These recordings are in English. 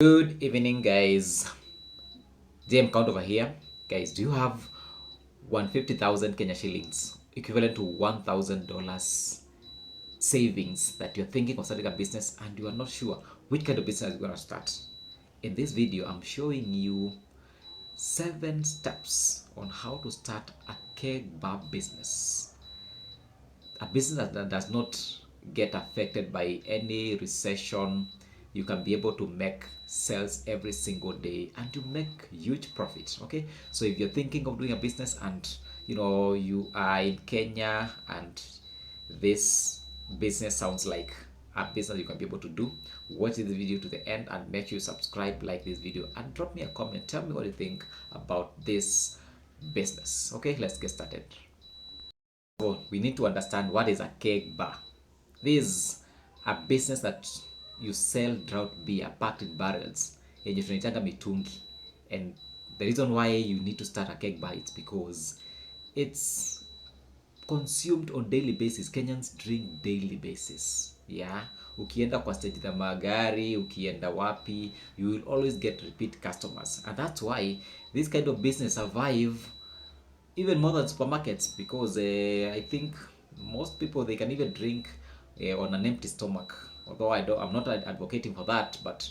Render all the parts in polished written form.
Good evening, guys. JM count over here. Guys, do you have 150,000 Kenya shillings, equivalent to $1,000 savings that you're thinking of starting a business and you are not sure which kind of business you're going to start? In this video, I'm showing you 7 steps on how to start a KEG bar business. A business that does not get affected by any recession. You can be able to make sales every single day and to make huge profit. Okay, so if you're thinking of doing a business and you are in Kenya and this business sounds like a business you can be able to do, watch this video to the end and make sure you subscribe, like this video, and drop me a comment. Tell me what you think about this business. Okay, let's get started. So we need to understand what is a keg bar. This is a business that you sell drought beer packed in barrels yenye tunaitanga mitungi, and the reason why you need to start a keg bar is because it's consumed on daily basis. Kenyans drink daily basis. Yeah, ukienda kwa stage za magari, ukienda wapi, you will always get repeat customers, and that's why this kind of business survive even more than supermarkets, because I think most people, they can even drink on an empty stomach. Although I'm not advocating for that, but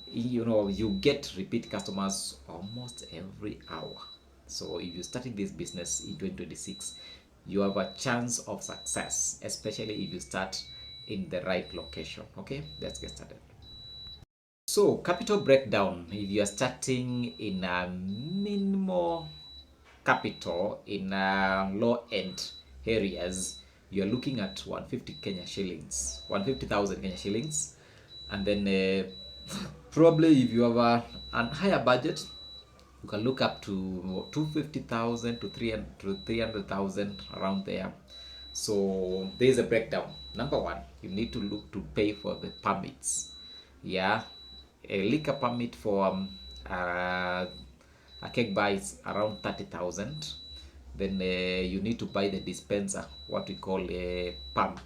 you get repeat customers almost every hour. So if you're starting this business in 2026, you have a chance of success, especially if you start in the right location. Okay, let's get started. So capital breakdown: if you are starting in a minimal capital in low end areas, you're looking at 150 Kenya shillings, 150,000 Kenya shillings. And then probably if you have a higher budget, you can look up to 250,000 to 300,000, around there. So there's a breakdown. Number one, you need to look to pay for the permits. Yeah, a liquor permit for a keg bar is around 30,000. Then you need to buy the dispenser, what we call a pump.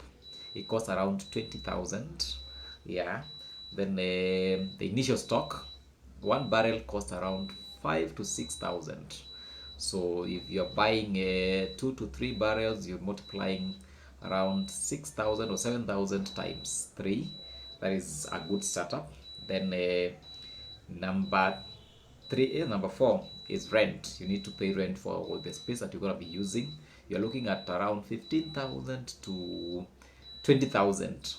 It costs around 20,000. Yeah. Then the initial stock, one barrel costs around 5 to 6,000. So if you're buying 2 to 3 barrels, you're multiplying around 6,000 or 7,000 times 3. That is a good startup. Then number 4 is rent. You need to pay rent for the space that you're going to be using. You're looking at around 15,000 to 20,000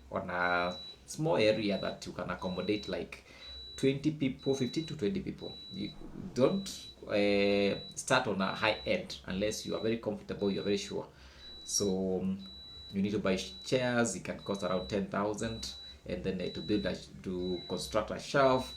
on a small area that you can accommodate like 20 people, 15 to 20 people. You don't start on a high end unless you are very comfortable, you're very sure. So you need to buy chairs. It can cost around 10,000, and then to construct a shelf,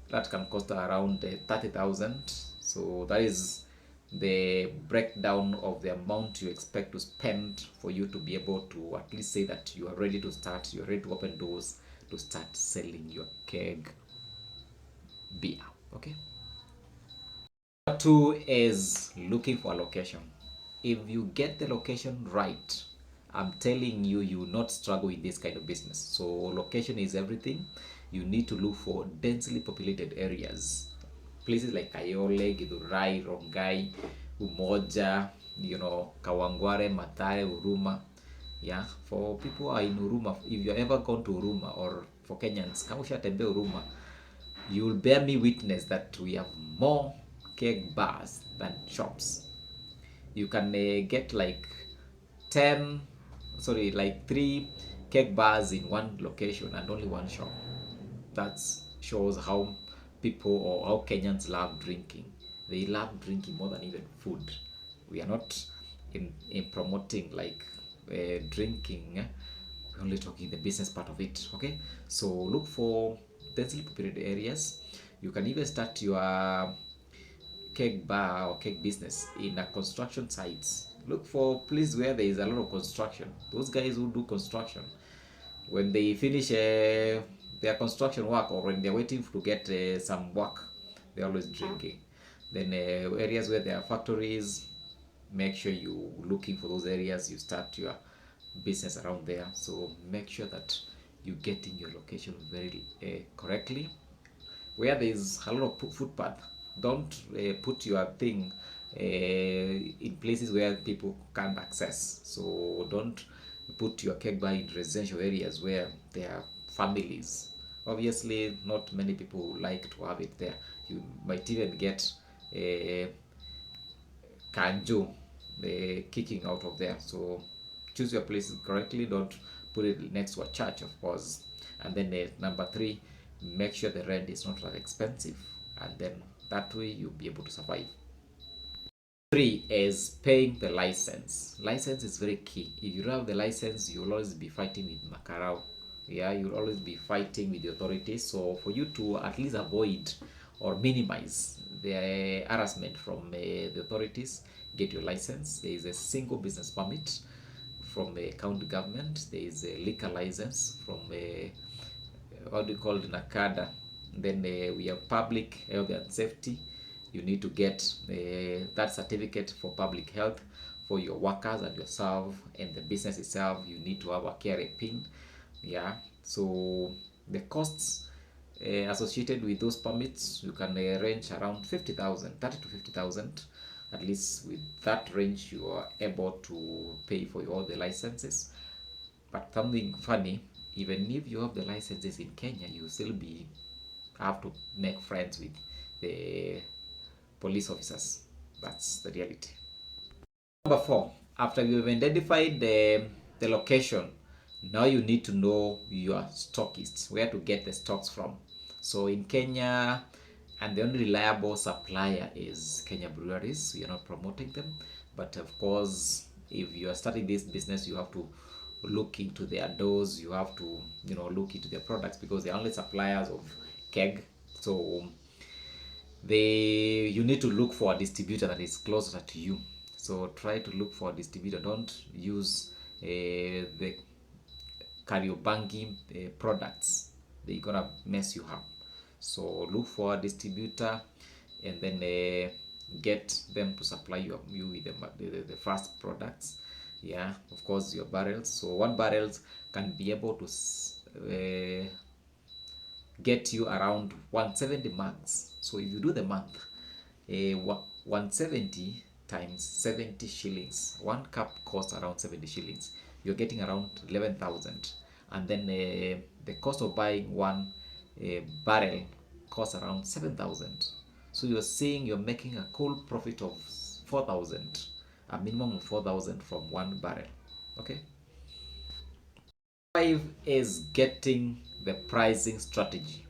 that can cost around 30,000. So that is the breakdown of the amount you expect to spend for you to be able to at least say that you are ready to start, you're ready to open doors to start selling your keg beer. Okay. Number 2 is looking for a location. If you get the location right, I'm telling you, you will not struggle in this kind of business. So location is everything. You need to look for densely populated areas, places like Kayole, Githurai, Rongai, Umoja, Kawangware, Mathare, Huruma. Yeah, for people who are in Huruma, if you've ever gone to Huruma, or for Kenyans, kama ushatembe Huruma, you will bear me witness that we have more keg bars than shops. You can get like 3 keg bars in one location and only one shop. That shows how people, or how Kenyans love drinking. They love drinking more than even food. We are not in promoting like drinking. We're only talking the business part of it. Okay, so look for densely populated areas. You can even start your keg bar or keg business in a construction sites. Look for places where there is a lot of construction. Those guys who do construction, when they finish their construction work, or when they're waiting to get some work, they're always drinking. Then areas where there are factories, make sure you looking for those areas. You start your business around there. So make sure that you get in your location very correctly, where there is a lot of footpath, don't put your thing in places where people can't access. So don't put your keg bar in residential areas where there are families. Obviously, not many people like to have it there. You might even get a kanjo kicking out of there. So choose your places correctly. Don't put it next to a church, of course. And then number three, make sure the rent is not that expensive, and then that way you'll be able to survive. Three is paying the license. License is very key. If you don't have the license, you'll always be fighting with Makarao. Yeah, you'll always be fighting with the authorities. So for you to at least avoid or minimize the harassment from the authorities, get your license. There is a single business permit from the county government. There is a liquor license from what do you call it, Nakada. Then we have public health and safety. You need to get that certificate for public health for your workers and yourself and the business itself. You need to have a KRA pin. Yeah, so the costs associated with those permits, you can range around 50,000, 30 to 50,000. At least with that range, you are able to pay for all the licenses. But something funny, even if you have the licenses in Kenya, you still be have to make friends with the police officers. That's the reality. Number four, after you've identified the location, now you need to know your stockists, where to get the stocks from. So in Kenya, and the only reliable supplier is Kenya Breweries. We are not promoting them, but of course, if you are starting this business, you have to look into their doors. You have to, look into their products because they're only suppliers of keg. So you need to look for a distributor that is closer to you. So try to look for a distributor. Don't use the Kariobangi products. They're gonna mess you up. So look for a distributor and then get them to supply you with the first products. Yeah, of course, your barrels. So one barrels can be able to get you around 170 max. So if you do the math, 170 times 70 shillings, one cup costs around 70 shillings. You're getting around 11,000. And then the cost of buying one barrel costs around 7,000. So you're seeing you're making a cool profit of 4,000, a minimum of 4,000 from one barrel. Okay. Five is getting the pricing strategy.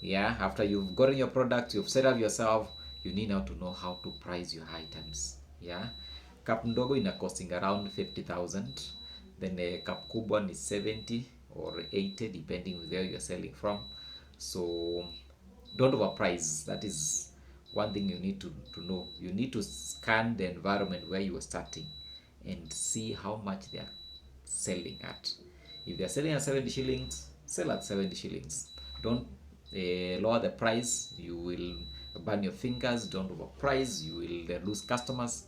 Yeah, after you've gotten your product, you've set up yourself, you need now to know how to price your items. Yeah, cup ndogo ina costing around 50,000, then a cup kubwa is 70 or 80 depending where you're selling from. So don't overprice. That is one thing you need to know. You need to scan the environment where you are starting and see how much they are selling at. If they're selling at 70 shillings, sell at 70 shillings. Don't lower the price. You will burn your fingers. Don't overprice. You will lose customers.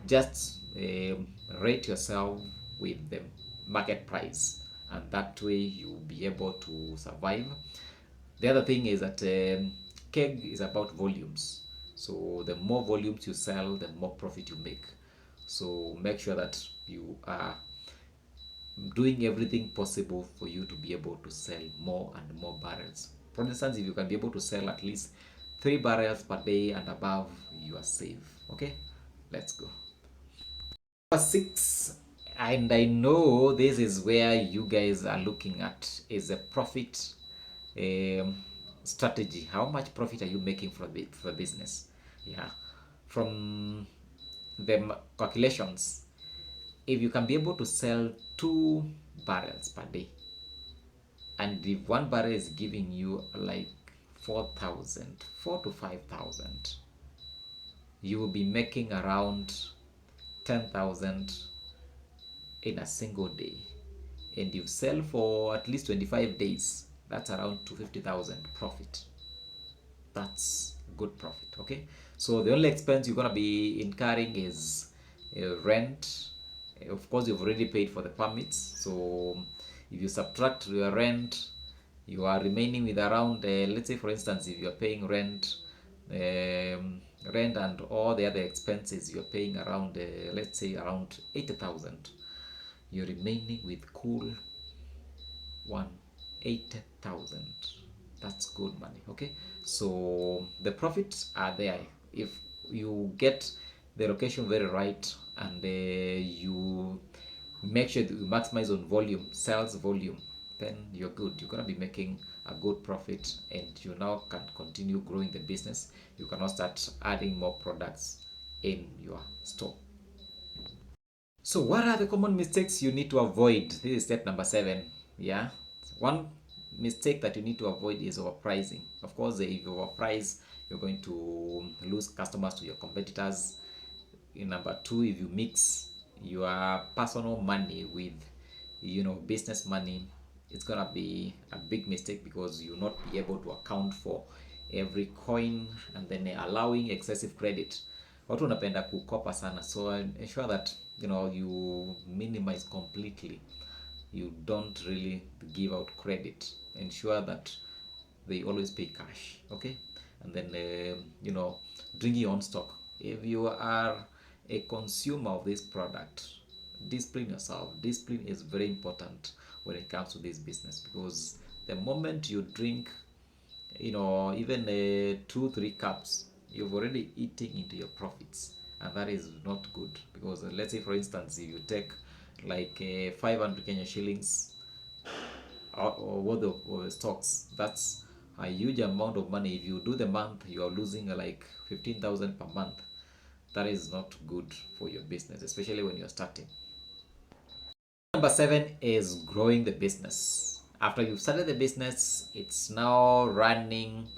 Just rate yourself with the market price, and that way you'll be able to survive. The other thing is that keg is about volumes. So the more volumes you sell, the more profit you make. So make sure that you are doing everything possible for you to be able to sell more and more barrels. For instance, if you can be able to sell at least 3 barrels per day and above, you are safe. Okay, let's go. Number 6, and I know this is where you guys are looking at, is a profit strategy. How much profit are you making for the business? Yeah, from the calculations, if you can be able to sell 2 barrels per day, and if one barrel is giving you like 4,000, 4 to 5,000, you will be making around 10,000 in a single day. And you sell for at least 25 days, that's around 250,000 profit. That's good profit. Okay, so the only expense you're gonna be incurring is rent. Of course, you've already paid for the permits, so if you subtract your rent, you are remaining with around, let's say for instance, if you're paying rent and all the other expenses, you're paying around, let's say around 80,000, you're remaining with cool 180,000. That's good money. Okay, so the profits are there if you get the location very right, and you make sure that you maximize on volume, sales volume, then you're good. You're gonna be making a good profit, and you now can continue growing the business. You can now start adding more products in your store. So what are the common mistakes you need to avoid? This is step number 7. Yeah. One mistake that you need to avoid is overpricing. Of course, if you overprice, you're going to lose customers to your competitors. In number 2, if you mix your personal money with, business money, it's gonna be a big mistake, because you'll not be able to account for every coin, and then allowing excessive credit. Watu wanapenda kukopa sana, so ensure that you minimize completely. You don't really give out credit. Ensure that they always pay cash. Okay, and then bring your own stock. If you are a consumer of this product, discipline yourself. Discipline is very important when it comes to this business, because the moment you drink, even 2-3 cups, you've already eating into your profits, and that is not good. Because let's say for instance, if you take like 500 Kenya shillings or worth of stocks, that's a huge amount of money. If you do the month, you are losing like 15,000 per month. That is not good for your business, especially when you're starting. Number 7 is growing the business. After you've started the business, it's now running.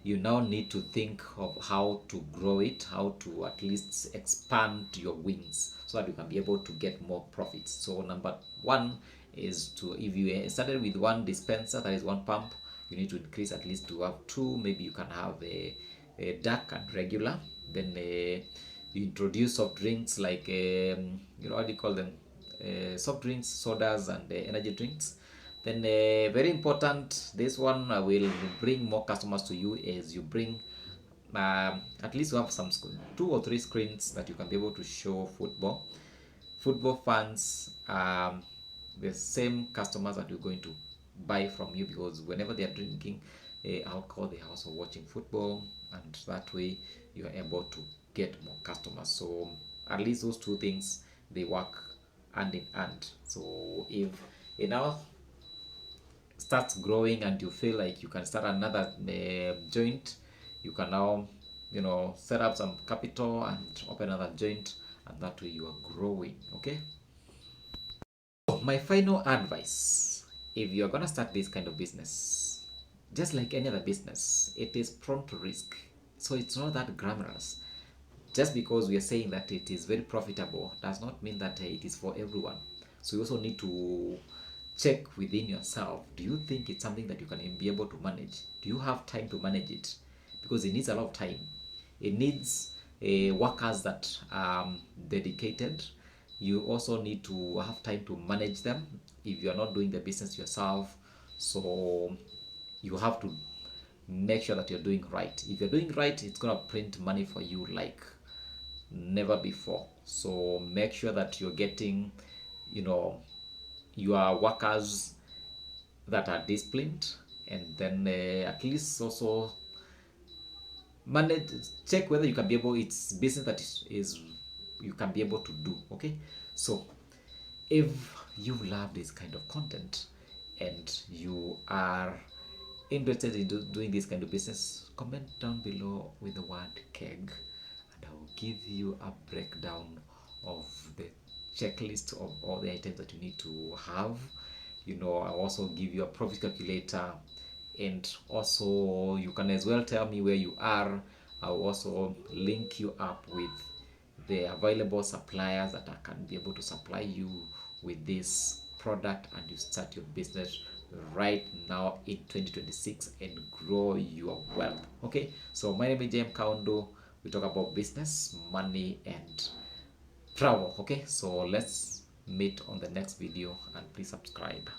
You now need to think of how to grow it, how to at least expand your wings, so that you can be able to get more profits. So number 1 is to, if you started with one dispenser, that is one pump, you need to increase at least to have 2. Maybe you can have a dark and regular. Then you introduce soft drinks like what do you call them, soft drinks, sodas, and energy drinks. Then very important, this one will bring more customers to you, as you bring at least you have some 2 or 3 screens that you can be able to show football fans, the same customers that you're going to buy from you, because whenever they are drinking alcohol, they are also watching football, and that way you are able to get more customers. So at least those 2 things, they work hand in hand. So if it now starts growing and you feel like you can start another joint, you can now set up some capital and open another joint, and that way you are growing. Okay, so my final advice: if you're gonna start this kind of business, just like any other business, it is prone to risk. So it's not that glamorous. Just because we are saying that it is very profitable does not mean that it is for everyone. So you also need to check within yourself. Do you think it's something that you can be able to manage? Do you have time to manage it? Because it needs a lot of time. It needs workers that are dedicated. You also need to have time to manage them if you are not doing the business yourself. So you have to make sure that you're doing right. If you're doing right, it's gonna print money for you like never before. So make sure that you're getting your workers that are disciplined, and then at least also manage, check whether you can be able, it's business that is you can be able to do. Okay, so if you love this kind of content and you are interested in doing this kind of business, comment down below with the word KEG, and I will give you a breakdown of the checklist of all the items that you need to have. I'll also give you a profit calculator, and also you can as well tell me where you are. I'll also link you up with the available suppliers that I can be able to supply you with this product, and you start your business right now in 2026 and grow your wealth. Okay, so my name is James Kaundo. We talk about business, money, and travel. Okay, so let's meet on the next video, and please subscribe.